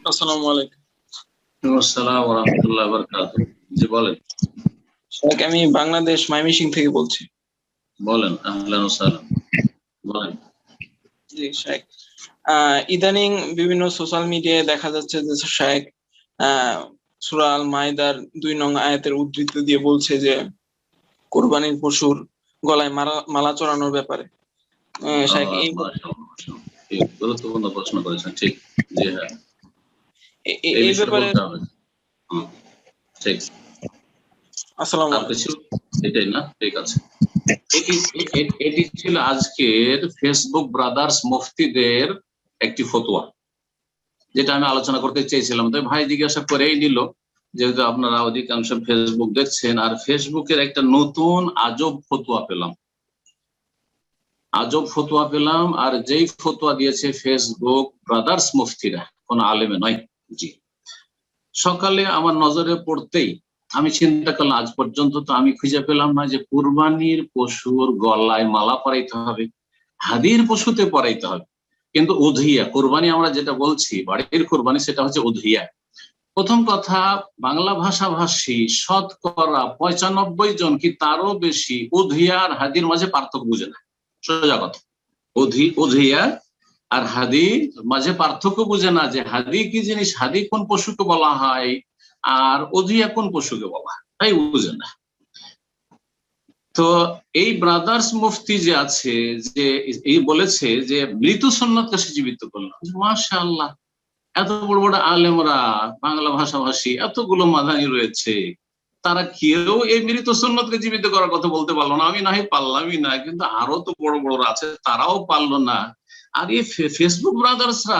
আসসালামু আলাইকুম। আসসালাম ওয়া রাহমাতুল্লাহি ওয়া বারাকাতুহু। জি বলেন। শেখ, আমি বাংলাদেশ ময়মনসিংহ থেকে বলছি। বলেন। আহলান ওয়া সাহলান। বলেন। জি শেখ, ইদানিং বিভিন্ন সোশ্যাল মিডিয়ায় দেখা যাচ্ছে যে শেখ সূরা আল মাইদার 2 নং আয়াতের উদ্ধৃতি দিয়ে বলছে যে কুরবানির পশুর গলায় মালা চড়ানোর ব্যাপারে। শেখ, এই গুরুত্বপূর্ণ প্রশ্ন করেছেন। ঠিক, জি হ্যাঁ, এই ব্যাপারে বলতে হবে। ঠিক। আসসালামু আর আলাইকুম। কিছু এটাই না? ঠিক আছে। এটি ছিল আজকের ফেসবুক ব্রাদার্স মুফতিদের একটি ফতোয়া, যেটা আমি আলোচনা করতে চেয়েছিলাম। তো ভাই জিজ্ঞাসা করেই নিল, যেহেতু আপনারা অধিকাংশ ফেসবুক দেখছেন, আর ফেসবুকের একটা নতুন আজব ফতোয়া পেলাম। আর যেই ফতোয়া দিয়েছে ফেসবুক ব্রাদার্স মুফতিরা, কোন আলেমে নয়। জি, সকালে আমার নজরে পড়তেই আমি চিন্তা করলাম, আজ পর্যন্ত তো আমি খুঁজে পেলাম না যে কুরবানির পশুর গলায় মালা পরাইতে হবে, হাদির পশুতে পরাইতে হবে। কিন্তু উযহিয়া কুরবানি আমরা যেটা বলছি, বাড়ির কুরবানি, সেটা হচ্ছে উযহিয়া। প্রথম কথা, বাংলা ভাষাভাষী শতকরা 95 জন কি তারও বেশি উযহিয়া আর হাদির মাঝে পার্থক্য বুঝে না। সোজা কথা, উযহিয়া আর হাদি মাঝে পার্থক্য বুঝে না, যে হাদি কি জিনিস, হাদি কোন পশুকে বলা হয় আর উযহিয়া কোন পশুকে বলা হয়, তাই বুঝে না। তো এই ব্রাদার্স মুফতি যে আছে, যে এই বলেছে যে মৃত সুন্নতকে সে জীবিত করলাম। মাশাআল্লাহ, এত বড় বড় আলেমরা, বাংলা ভাষাভাষী এতগুলো মাদানি রয়েছে, তারা কেউ এই মৃত সুন্নতকে জীবিত করার কথা বলতে পারলো না। আমি নাহি পারলামই না, কিন্তু আরো তো বড় বড় আছে, তারাও পারলো না। আর এই ফেসবুক ব্রাদার্সরা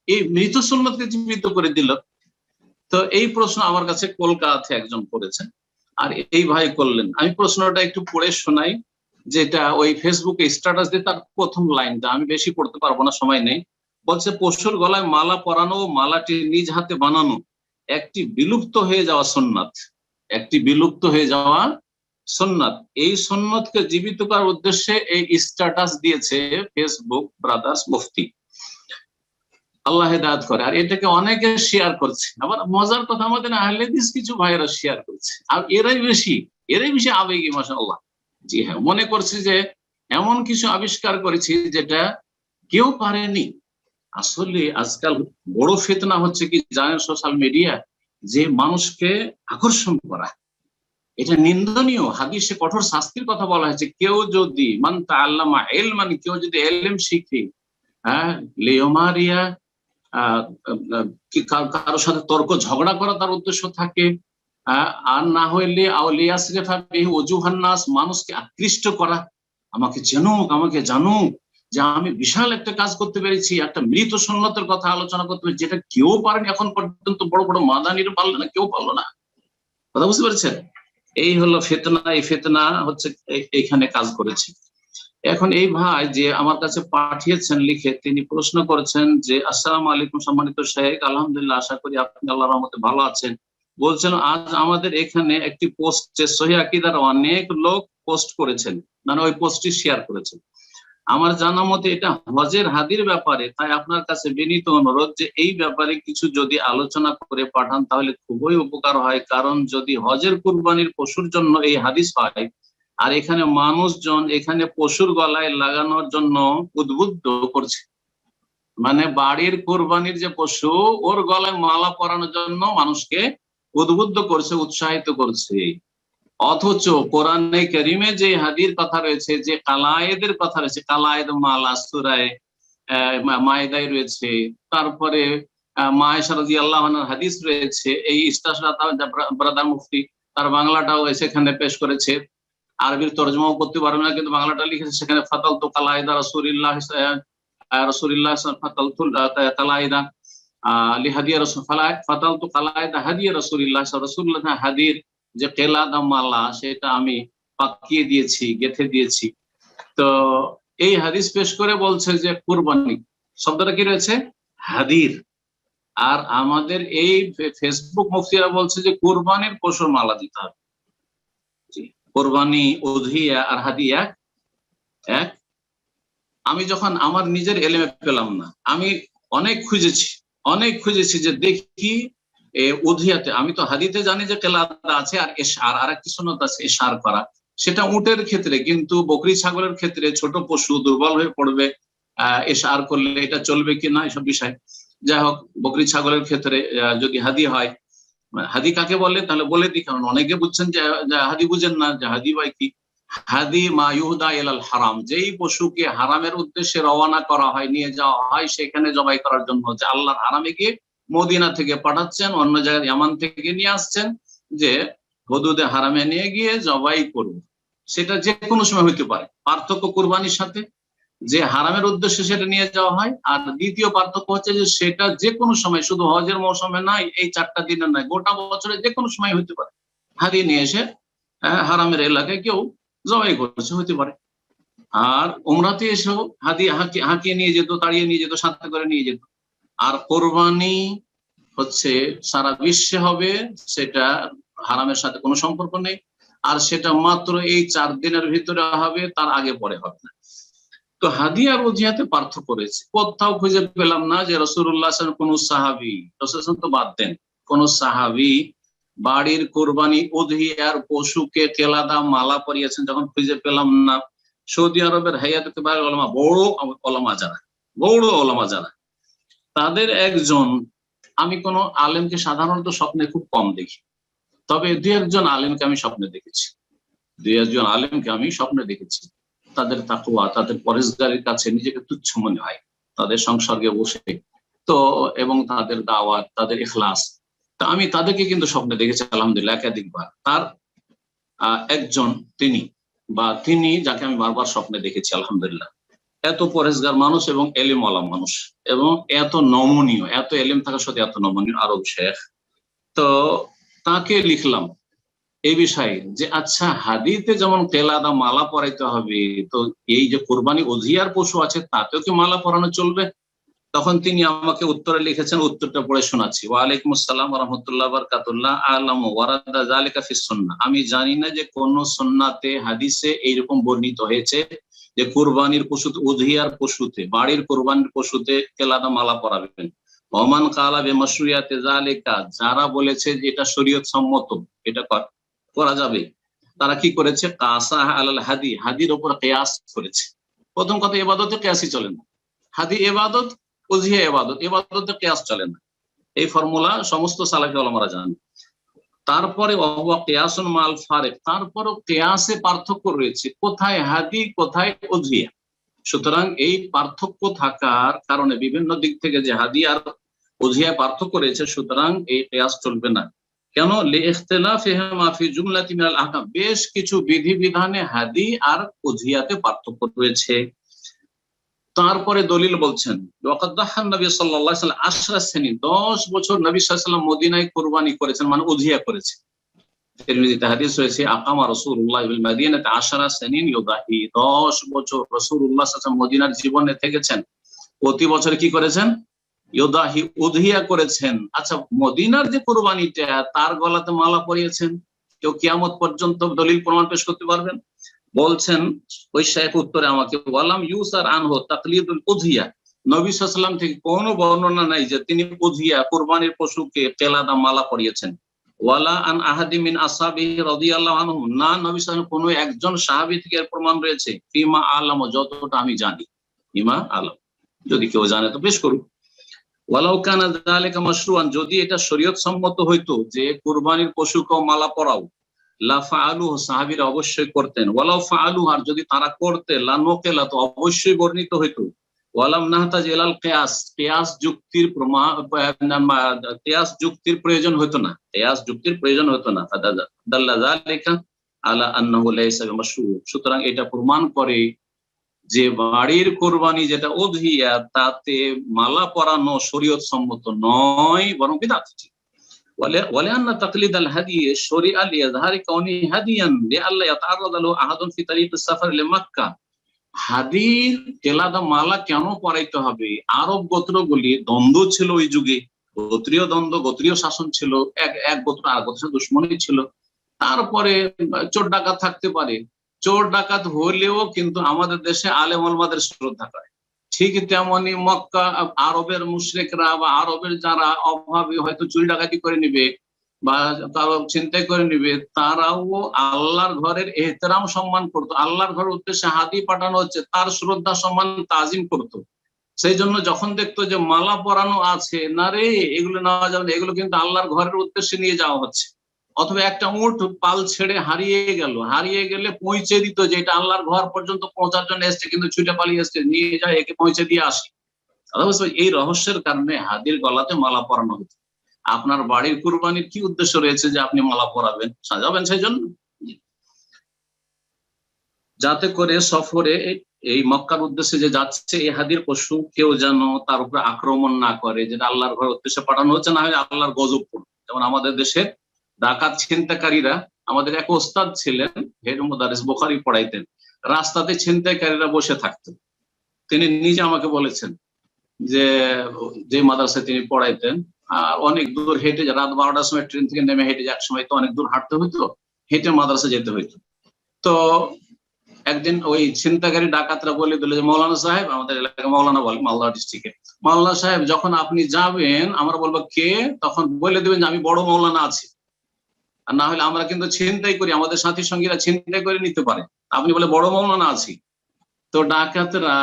এই মৃত সুন্নতকে জীবিত করে দিল। তো এই প্রশ্ন আমার কাছে কলকাতা একজন করেছেন, আর এই ভাই করলেন। আমি প্রশ্নটা একটু পড়ে শোনাই, যেটা ওই ফেসবুকে স্ট্যাটাস দিয়ে তার প্রথম লাইনটা, আমি বেশি পড়তে পারবো না, সময় নেই। বলছে, পশুর গলায় মালা পরানো ও মালাটি নিজ হাতে বানানো একটি বিলুপ্ত হয়ে যাওয়া সুন্নাত। একটি বিলুপ্ত হয়ে যাওয়া সুন্নাত। এই সুন্নতকে জীবিত করার উদ্দেশ্যে এই স্ট্যাটাস দিয়েছে ফেসবুক ব্রাদার্স মুফতি। আল্লাহ হেদায়েত করে। আর এটাকে অনেকে শেয়ার করছে। আবার মজার কথা, আমাদের আহলে হাদিস কিছু ভাইরা শেয়ার করছে, আর এরাই বেশি আবেগী, মাশাআল্লাহ। জি হ্যাঁ, মনে করছে যে এমন কিছু আবিষ্কার করেছি যেটা কেউ পারেনি। আসলে আজকাল বড় ফিতনা হচ্ছে কি জানেন, সোশ্যাল মিডিয়া, যে মানুষকে আকর্ষণ করা, এটা নিন্দনীয়। হাদিসে কঠোর শাস্তির কথা বলা হয়েছে। কেউ যদি মান তাআল্লামা ইলমান, কেউ যদি ইলম শিখে, হ্যাঁ, লিওমারিয়া, কারোর সাথে তর্ক ঝগড়া করা তার উদ্দেশ্য থাকে, আর না হইলে অজুহান্নাস, মানুষকে আকৃষ্ট করা, আমাকে জানুক যে আমি বিশাল একটা কাজ করতে পেরেছি, একটা মৃত সুন্নতের কথা আলোচনা করতে পেরেছি, যেটা কেউ পারেনি এখন পর্যন্ত। বড় বড় মাদানির পারলো না, কেউ পারলো না। কথা বুঝতে পেরেছেন? এই হলো ফিতনা। এই ফিতনা হচ্ছে এখানে কাজ করেছে। এখন এই ভাই যে আমার কাছে পাঠিয়েছেন লিখে, তিনি প্রশ্ন করেছেন যে, আসসালামু আলাইকুম সম্মানিত শেখ, আলহামদুলিল্লাহ, আশা করি আপনি আল্লাহর রহমতে ভালো আছেন। বলছেন, আজ আমাদের এখানে একটি পোস্টে সহিহ আকীদার অনেক লোক পোস্ট করেছেন, মানে ওই পোস্টটি শেয়ার করেছেন। আমার জানা মতে এটা হজের হাদির ব্যাপারে, তাই আপনার কাছে বিনীত অনুরোধ যে এই ব্যাপারে কিছু যদি আলোচনা করে পাঠান তাহলে খুবই উপকার হয়। কারণ যদি হজের কুরবানির পশুর জন্য এই হাদিস হয়, আর এখানে মানুষজন এখানে পশুর গলায় লাগানোর জন্য উদ্বুদ্ধ করছে, মানে বাড়ির কোরবানির যে পশু, ওর গলায় মালা পরানোর জন্য মানুষকে উদ্বুদ্ধ করছে, উৎসাহিত করছে। অথচ কোরআনে কারিমে যে হাদির কথা রয়েছে, যে কালায়েদের কথা রয়েছে, কালায়েদ মালা সূরায়ে মায়েদায় রয়েছে, তারপরে মা আয়েশা রাদিয়াল্লাহু আনহার হাদিস রয়েছে। এই ইস্তাশরাত ব্রাদার মুফতি তার বাংলাটাও সেখানে পেশ করেছে। আরবির তরজমাও করতে পারবে না, কিন্তু বাংলাটা লিখেছে সেখানে, ফাতালতু কালায়েদা রাসূলিল্লাহ ফাতালতু কালায়েদা লিহাদিয়া রাসূল, ফাতালতু কালায়েদা হাদিয়া রাসূলিল্লাহ, রাসূলুল্লাহ হাদির যে কেলাদা মালা, সেটা আমি পাকিয়ে দিয়েছি, গেঁথে দিয়েছি। তো এই হাদিস পেশ করে বলছে যে কুরবানি শব্দটা কি রয়েছে, হাদির। আর আমাদের এই ফেসবুক মুফতিরা বলছে যে কুরবানির পশুর মালা দিতে হবে। কোরবানি, উযহিয়া আর হাদিয়া এক। আমি যখন আমার নিজের এলেমে পেলাম না, আমি অনেক খুঁজেছি, অনেক খুঁজেছি যে দেখি উধিয়াতে, আমি তো হাদিতে জানি যে কেলাদা আছে আর এশার আর একটি সুন্নত আছে এশার করা, সেটা উটের ক্ষেত্রে, কিন্তু বকরি ছাগলের ক্ষেত্রে ছোট পশু দুর্বল হয়ে পড়বে, এশার করলে এটা চলবে কিনা এসব বিষয়। যাই হোক, বকরি ছাগলের ক্ষেত্রে যদি হাদি হয়, হাদি কাকে বলে তাহলে বলে দিই, কারণ অনেকে বুঝছেন যে হাদি বুঝেন না যে হাদি হয় কি। হাদি মা ইউহদা ইলাল হারাম, যেই পশুকে হারামের উদ্দেশ্যে রওনা করা হয়, নিয়ে যাওয়া হয় সেখানে জবাই করার জন্য, যে আল্লাহর হারামে গিয়ে মদিনা থেকে পাঠাচ্ছেন, অন্য জায়গায় ইয়ামান থেকে নিয়ে আসছেন, যে হুদুদে হারামে নিয়ে গিয়ে জবাই করব, সেটা যে কোনো সময় হইতে পারে। পার্থক্য কুরবানির সাথে, যে হারামের উদ্দেশ্যে সেটা নিয়ে যাওয়া হয়, আর দ্বিতীয় পার্থক্য হচ্ছে যে সেটা যে কোনো সময়, শুধু হজের মৌসুমে নয়, এই 4টা দিনের নয়, গোটা বছরে যে কোনো সময় হইতে পারে। হারিয়ে নিয়ে এসে হারামের এলাকায় কেউ জবাই করছে, হইতে পারে। আর উমরাতে এসেও হাঁকিয়ে নিয়ে যেত, তাড়িয়ে নিয়ে যেত, সাথে করে নিয়ে যেত। আর কোরবানি হচ্ছে সারা বিশ্বে হবে, সেটা হারামের সাথে কোনো সম্পর্ক নেই, আর সেটা মাত্র এই 4 দিনের ভিতরে হবে, তার আগে পরে হবে না। তো হাদি আর উজিয়াতে পার্থক্য রয়েছে। কোথাও খুঁজে পেলাম না যে রাসূলুল্লাহ কোন সাহাবী, রাসূল তো বাদ দেন, কোন সাহাবী বাড়ির কোরবানি উযহিয়ার পশুকে কেলাদা মালা পরিয়েছেন, যখন খুঁজে পেলাম না। সৌদি আরবের হাইয়াত কিবার উলামা, বড় উলামা যারা, তাদের একজন, আমি কোন আলেমকে সাধারণত স্বপ্নে খুব কম দেখি, তবে 2-1 আলেমকে আমি স্বপ্নে দেখেছি, 2-1 আলেমকে আমি স্বপ্নে দেখেছি। তাদের তাকওয়া, তাদের পরেজগারির কাছে নিজেকে তুচ্ছ মনে হয়, তাদের সংসর্গে বসে তো, এবং তাদের দাওয়াত, তাদের ইখলাস, তা আমি তাদেরকে কিন্তু স্বপ্নে দেখেছি আলহামদুলিল্লাহ একাধিকবার। তার একজন তিনি যাকে আমি বারবার স্বপ্নে দেখেছি আলহামদুলিল্লাহ, এত পরেজগার মানুষ এবং এলিমওয়ালা মানুষ, এবং এত নমনীয়, এত এলিম থাকা সত্ত্বেও এত নমনীয়, আরব শেখ। তো তাকে লিখলাম এই বিষয়ে যে আচ্ছা, হাদিতে যেমন কেলাদা মালা পরাইতে হবে, তো এই যে কোরবানি উযহিয়ার পশু আছে তাতেও কি মালা পরানো চলবে? তখন তিনি আমাকে উত্তরে লিখেছেন, উত্তরটা পড়ে শোনাচ্ছি। ওয়ালাইকুম আসসালাম ওয়া রাহমাতুল্লাহি ওয়া বারাকাতুহু। আ'লামু ওয়ারাদা যালিকা ফিস সুন্নাহ, আমি জানি না যে কোন সুন্নাতে হাদিসে এইরকম বর্ণিত হয়েছে যে কুরবানির পশুতে, উযহিয়ার পশুতে, বাড়ির কুরবানির পশুতে কেলাদা মালা পরাবেন। ওমান কালা বিমাশরুয়াতি যালিকা, যারা বলেছে যে এটা শরীয়ত সম্মত, এটা করা যাবে, তারা কি করেছে? কাসা আলাল হাদি, হাদির উপর কিয়াস করেছে। প্রথম কথা, ইবাদতে কিয়াসই চলে না, হাদি ইবাদত, উযহিয়া ইবাদত, ইবাদতে কিয়াস চলে না, এই ফর্মুলা সমস্ত সালাফি উলামারা জানেন। তারপরে ওয়া কিয়াসুন মাল ফারিক, তারপরও কিয়াসে পার্থক্য রয়েছে, কোথায় হাদি কোথায় উযহিয়া। সুতরাং এই পার্থক্য থাকার কারণে, বিভিন্ন দিক থেকে যে হাদি আর উযহিয়া পার্থক্য রয়েছে, সুতরাং এই কিয়াস চলবে না। কেন? লিইখতিলাফিহিমা ফি জুমলাতি মিনাল আহকাম, বেশ কিছু বিধিবিধানে হাদি আর উযহিয়াতে পার্থক্য রয়েছে। তারপরে দলিল বলছেন, ওয়াকাদ দাহান নবী সাল্লাল্লাহু আলাইহি ওয়াসাল্লাম 10 সিনিন, 10 বছর নবী সাল্লাল্লাহু আলাইহি ওয়াসাল্লাম মদিনায় কুরবানি করেছেন, মানে উযহিয়া করেছে। তিরমিজিতে হাদিস রয়েছে, আকামা রাসূলুল্লাহ বিল মাদিনাতি 10 সিনিন ইউদাহি, 10 বছর রাসূলুল্লাহ সাল্লাল্লাহু আলাইহি ওয়াসাল্লাম মদিনার জীবনে থেকেছেন, প্রতি বছর কি করেছেন? ইউদাহি, উযহিয়া করেছেন। আচ্ছা, মদিনার যে কুরবানিটা, তার গলাতে মালা পরিয়েছেন, কেউ কিয়ামত পর্যন্ত দলিল প্রমাণ পেশ করতে পারবেন? বলছেন ওই শেখ উত্তরে আমাকে, ওয়ালাম ইউসার আনহু তাকলিদুল উযহিয়া, নবী সাল্লাল্লাহু আলাইহি ওয়াসাল্লাম থেকে কোনো বর্ণনা নাই যে তিনি উযহিয়া, কুরবানির পশুকে কেলাদা মালা পরিয়েছেন। ওয়ালা আন আহাদি মিন আসহাবিহি রাদিয়াল্লাহু আনহুম, না নবী সাল্লাল্লাহু আলাইহি ওয়াসাল্লাম কোনো একজন সাহাবী থেকে এর প্রমাণ রয়েছে। ফিমা আলাম, যতটা আমি জানি, ফিমা আলাম, যদি কেউ জানে তো পেশ করুক। ওয়ালাউ কানা যালিকা মাশরুআন, যদি এটা শরীয়ত সম্মত হইতো যে কুরবানির পশুকেও মালা পরাও, লা ফাআলুহু, সাহাবীরা অবশ্যই করতেন। ওয়ালাউ ফাআলুহু, আর যদি তারা করতে, লা নুকিলা, তো অবশ্যই বর্ণিত হইতো। ওয়ালাম নাহতাজ ইলাল কিয়াস, কিয়াস যুক্তির প্রমাণ, কিয়াস যুক্তির প্রয়োজন হতো না, কিয়াস যুক্তির প্রয়োজন হতো না। দাল্লা যালিকা আলা আন্নাহু লাইসা বিমাশরু, সুতরাং এটা প্রমাণ করে যে বাড়ির কোরবানি যেটা উযহিয়া, তাতে মালা পরানো শরীয়ত সম্মত নয়, বরং বিদআত। ولأن تقليد الهدي شرع لإظهار كونه هديا لئلا يتعرض له أحد في طريق السفر لمكة, হাদির কেলাদা মালা কেন পরাইতে হবে? আরব গোত্রগুলি দ্বন্দ্ব ছিল ওই যুগে, গোত্রীয় দ্বন্দ্ব, গোত্রীয় শাসন ছিল, এক গোত্র আর গোত্রের দুশ্মনী ছিল। তারপরে চোর ডাকাত থাকতে পারে, চোর ডাকাত হলেও কিন্তু আমাদের দেশে আলেম ওলামাদের শ্রদ্ধা করে, ঠিক তেমনই মক্কা আরবের মুশরিকরা বা আরবের যারা অভাবী হয়তো চুরি ডাকাতি করে নিবে বা তারা চিন্তাই করে নিবে, তারাও আল্লাহর ঘরের এহতেরাম সম্মান করতো। আল্লাহর ঘরের উদ্দেশ্যে হাদি পাঠানো হচ্ছে, তার শ্রদ্ধা সম্মান তাজিম করতো। সেই জন্য যখন দেখতো যে মালা পরানো আছে, না রে এগুলো নেওয়া যাবে না, এগুলো কিন্তু আল্লাহর ঘরের উদ্দেশ্যে নিয়ে যাওয়া হচ্ছে। অথবা একটা উট পাল ছেড়ে হারিয়ে গেলে পৌঁছে দিত যে এটা আল্লাহর ঘর পর্যন্ত পৌঁছার জন্য এসছে, কিন্তু ছুটে পালিয়ে এসছে, নিয়ে যায় একে পৌঁছে দিয়ে আসি। অবশ্য এই রহস্যের কারণে হাদির গলাতে মালা পরানো হতো। আপনার বাড়ির কুরবানির কি উদ্দেশ্য রয়েছে যে আপনি মালা পরাবেন, সাজাবেন সেই জন্য? যাতে করে সফরে এই মক্কার উদ্দেশ্যে যে যাচ্ছে এই হাদির পশু কেউ যেন তার উপরে আক্রমণ না করে, যেটা আল্লাহর ঘরের উদ্দেশ্যে পাঠানো হচ্ছে, না হয় আল্লাহর গজব পড়বে। যেমন আমাদের দেশের ডাকাত ছিনতাইকারীরা, আমাদের এক ওস্তাদ ছিলেন হেড মুদারিস, বুখারী পড়াইতেন, রাস্তাতে ছিনতাইকারীরা বসে থাকতেন। তিনি নিজে আমাকে বলেছেন যে মাদ্রাসায় তিনি পড়াইতেন অনেক দূর হেঁটে, রাত 12টার সময় ট্রেন থেকে নেমে হেঁটে, এক সময় তো অনেক দূর হাঁটতে হইতো, হেঁটে মাদ্রাসা যেতে হইতো। তো একদিন ওই ছিনতাইকারী ডাকাতরা বলে দিল যে মৌলানা সাহেব, আমাদের এলাকায় মৌলানা বলে মালদা ডিস্ট্রিক্টে, মৌলানা সাহেব যখন আপনি যাবেন আমরা বলবো কে, তখন বলে দেবেন যে আমি বড় মৌলানা আছি, আর না হলে আমরা কিন্তু ছিনতাই করি, আমাদের সাথী সঙ্গীরা ছিনতাই করে নিতে পারে, আপনি বলে বড় মৌলানা আছি। তো ডাকাতরা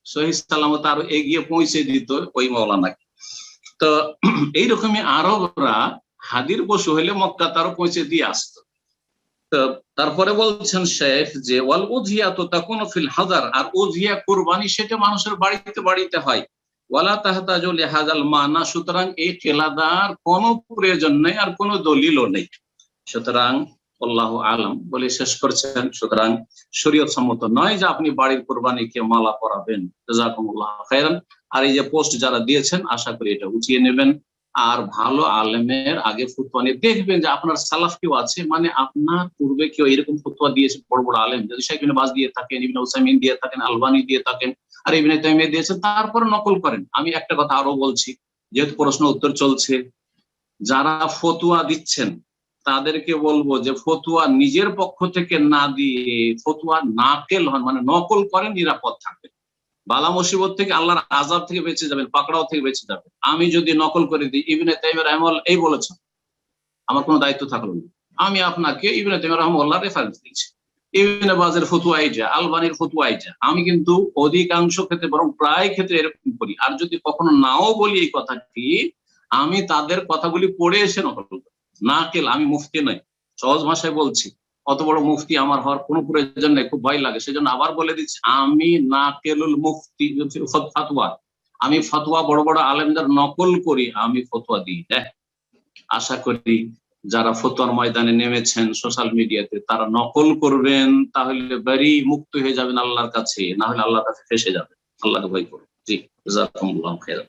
সহিহ সালামত আরো এগিয়ে পৌঁছে দিত ওই মৌলানাকে। তো এইরকমই আরবরা হাদির পশু হলে মক্কা তারও পৌঁছে দিয়ে আসতো। তো তারপরে বলছেন শেখ যে ওয়াল উযহিয়া তো তাকুনু ফিল হাযার, আর উযহিয়া কুরবানি সেটা মানুষের বাড়িতে বাড়িতে হয়। ওয়ালা তাহতাজু লিহাযাল মানা, সুতরাং এই কেলাদার কোনো প্রয়োজন নেই আর কোনো দলিলও নেই। সুতরাং আল্লাহু আলাম বলে শেষ করছেন, সুতরাং শরীয়ত সম্মত নয় যে আপনি বাড়ির কুরবানিকে মালা পরাবেন। জাযাকুমুল্লাহু খাইরান। আর এই যে পোস্ট যারা দিয়েছেন, আশা করি এটা উঠিয়ে নেবেন, আর ভালো আলেমের আগে ফতোয়া নিয়ে দেখবেন যে আপনার সালাফ কেউ আছে, মানে আপনার পূর্বে কেউ এরকম ফতোয়া দিয়েছে, বড় বড় আলেম, যদি শেখ ইবনে বাজ দিয়ে থাকেন, ইবনে উসাইমিন দিয়ে থাকেন, আলবানী দিয়ে থাকেন, আর ইবনে তাইমিয়া দিয়েছেন, তারপরে নকল করেন। আমি একটা কথা আরো বলছি, যেহেতু প্রশ্ন উত্তর চলছে, যারা ফতোয়া দিচ্ছেন তাদেরকে বলবো যে ফতোয়া নিজের পক্ষ থেকে না দিয়ে ফতোয়া নাকেল হন, মানে নকল করেন, নিরাপদ থাকবেন। বালা মুসিবত থেকে, আল্লাহর আযাব থেকে বেঁচে যাবেন, পাকড়াও থেকে বেঁচে যাবেন। আমি যদি নকল করে দিই ইবনে তাইমিয়া রাহিমাহুল্লাহ এই বলেছেন, আমার কোনো দায়িত্ব থাকলো না। আমি আপনাকে ইবনে তাইমিয়া রাহিমাহুল্লাহ রেফারেন্স দিচ্ছি, ইবনে বাজের ফতোয়া এইটা, আলবানীর ফতোয়া এইটা। আমি কিন্তু অধিকাংশ ক্ষেত্রে, বরং প্রায় ক্ষেত্রে এরকম করি। আর যদি কখনো নাও বলি এই কথাটি, আমি তাদের কথাগুলি পড়ে এসে নকল করি। নাকেল, আমি মুফতি নই, সহজ ভাষায় বলছি, অত বড় মুফতি আমার হওয়ার কোনো প্রয়োজন নেই, খুব ভয় লাগে। সেজন্য আবার বলে দিচ্ছি, আমি নাকেলুল মুফতি ফাতোয়া, আমি ফতোয়া বড় বড় আলেমদের নকল করি, আমি ফতোয়া দিই। আশা করি যারা ফতোয়ার ময়দানে নেমেছেন সোশ্যাল মিডিয়াতে, তারা নকল করবেন, তাহলে বাড়ি মুক্ত হয়ে যাবেন আল্লাহর কাছে, না হলে আল্লাহর কাছে ফেসে যাবেন। আল্লাহকে ভয় করুন। জি, জাযাকুমুল্লাহু খাইরান।